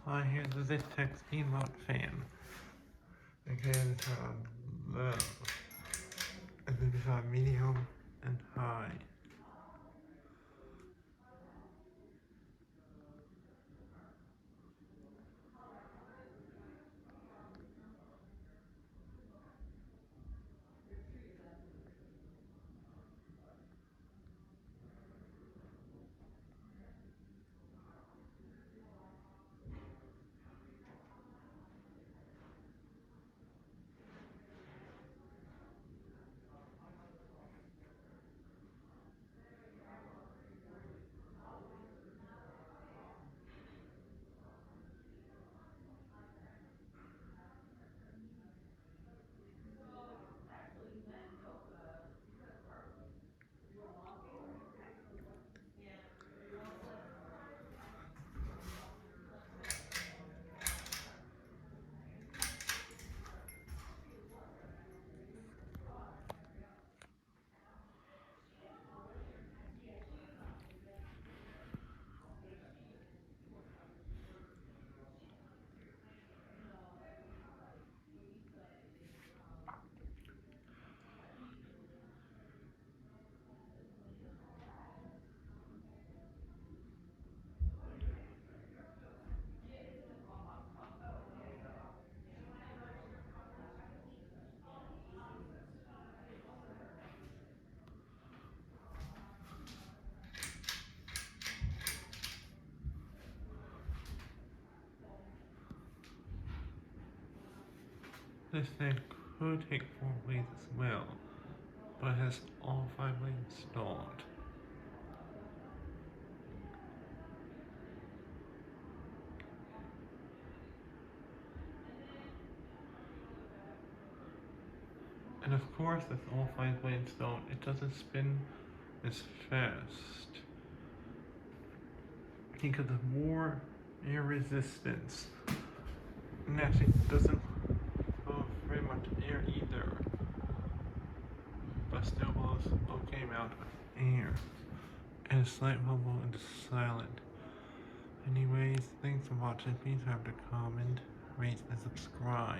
I hear the Zitex emote fan. Again, low. And then we have medium and high. This thing could take 4 blades as well, but has all 5 blades installed. And of course, with all 5 blades installed, it doesn't spin as fast. Because of more air resistance. And actually doesn't blow very much air either. But still blows okay amount of air. And a slight bubble and silent. Anyways, thanks for watching. Please remember to comment, rate, and subscribe.